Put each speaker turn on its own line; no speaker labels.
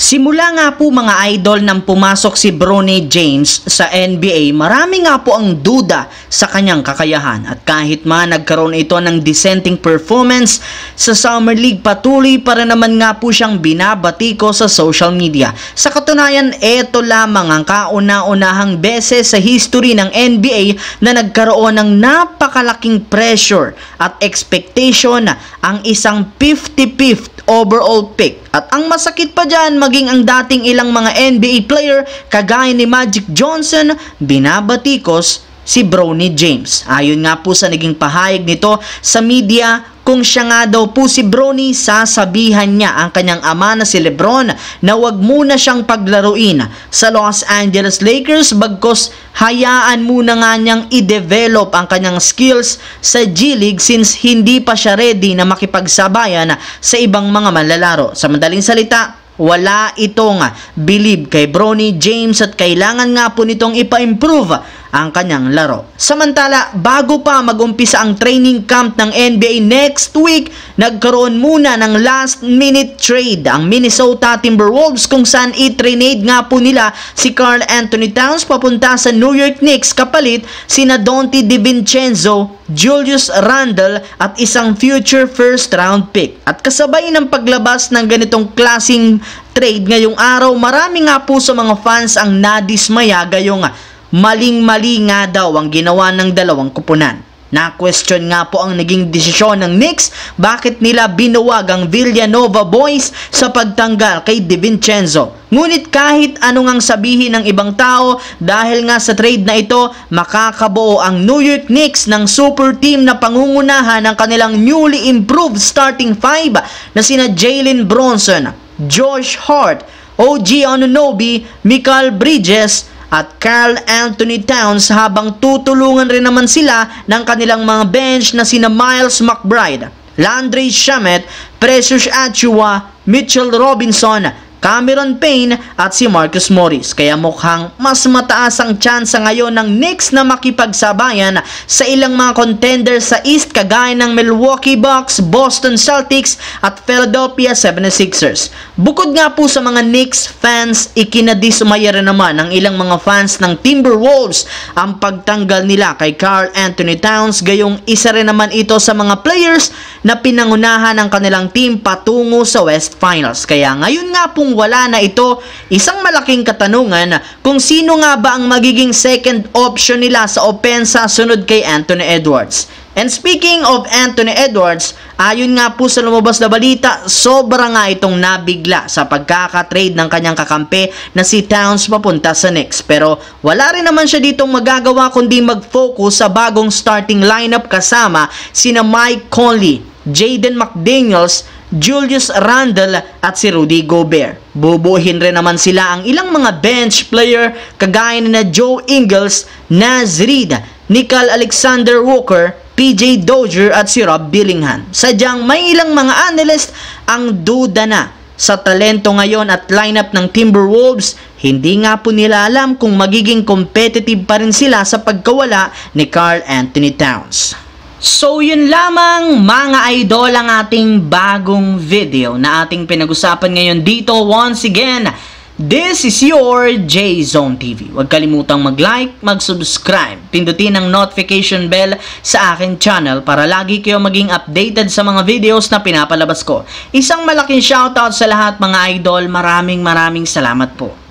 Simula nga po mga idol nang pumasok si Bronny James sa NBA, marami nga po ang duda sa kanyang kakayahan. At kahit man nagkaroon ito ng dissenting performance sa Summer League, patuloy pa rin naman nga po siyang binabatiko sa social media. Sa katunayan, ito lamang ang kauna-unahang beses sa history ng NBA na nagkaroon ng napakalaking pressure at expectation ang isang 55th overall pick. At ang masakit pa dyan, maging ang dating ilang mga NBA player kagaya ni Magic Johnson, binabatikos si Bronny James. Ayon nga po sa naging pahayag nito sa media, kung siya nga daw po si Bronny, sasabihan niya ang kanyang ama na si LeBron na wag muna siyang paglaruin sa Los Angeles Lakers, bagkos hayaan muna nga niyang i-develop ang kanyang skills sa G League since hindi pa siya ready na makipagsabayan sa ibang mga manlalaro. Sa madaling salita, wala itong believe kay Bronny James at kailangan nga po nitong ipa-improve ang kanyang laro. Samantala, bago pa mag-umpisa ang training camp ng NBA next week, nagkaroon muna ng last minute trade ang Minnesota Timberwolves kung saan i-trade nga po nila si Karl Anthony Towns papunta sa New York Knicks kapalit sina Donte DiVincenzo, Julius Randle at isang future first round pick. At kasabay ng paglabas ng ganitong klaseng trade ngayong araw, marami nga po sa mga fans ang nadismaya gayong maling-mali nga daw ang ginawa ng dalawang kupunan. Na-question nga po ang naging desisyon ng Knicks, bakit nila binuwag ang Villanova Boys sa pagtanggal kay DiVincenzo. Ngunit kahit anong ang sabihin ng ibang tao, dahil nga sa trade na ito, makakabuo ang New York Knicks ng super team na pangungunahan ng kanilang newly improved starting five na sina Jalen Brunson, Josh Hart, OG Anunoby, Mikal Bridges, at Karl Anthony Towns, habang tutulungan rin naman sila ng kanilang mga bench na sina Miles McBride, Landry Shamet, Precious Achiuwa, Mitchell Robinson, Cameron Payne at si Marcus Morris. Kaya mukhang mas mataas ang tsansa ngayon ng Knicks na makipagsabayan sa ilang mga contenders sa East kagaya ng Milwaukee Bucks, Boston Celtics at Philadelphia 76ers. Bukod nga po sa mga Knicks fans, ikinadismaya rin naman ng ilang mga fans ng Timberwolves ang pagtanggal nila kay Karl Anthony Towns, gayong isa rin naman ito sa mga players na pinangunahan ng kanilang team patungo sa West Finals. Kaya ngayon nga pong wala na ito, isang malaking katanungan kung sino nga ba ang magiging second option nila sa opensa sunod kay Anthony Edwards. And speaking of Anthony Edwards, ayon nga po sa lumabas na balita, sobra nga itong nabigla sa pagkakatrade ng kanyang kakampi na si Towns papunta sa Knicks. Pero wala rin naman siya ditong magagawa kundi mag-focus sa bagong starting lineup kasama sina Mike Conley, Jaden McDaniels, Julius Randle at si Rudy Gobert. Bubuhin rin naman sila ang ilang mga bench player kagaya na Joe Ingles, Naz Reid, Nickeil Alexander-Walker, PJ Dozier at si Rob Dillingham. Sadyang may ilang mga analyst ang duda na sa talento ngayon at lineup ng Timberwolves. Hindi nga po nila alam kung magiging competitive pa rin sila sa pagkawala ni Karl Anthony Towns. So yun lamang mga idol ang ating bagong video na ating pinag-usapan ngayon dito. Once again, this is your J-Zone TV. Huwag kalimutang mag-like, mag-subscribe, pindutin ang notification bell sa aking channel para lagi kayo maging updated sa mga videos na pinapalabas ko. Isang malaking shoutout sa lahat mga idol. Maraming salamat po.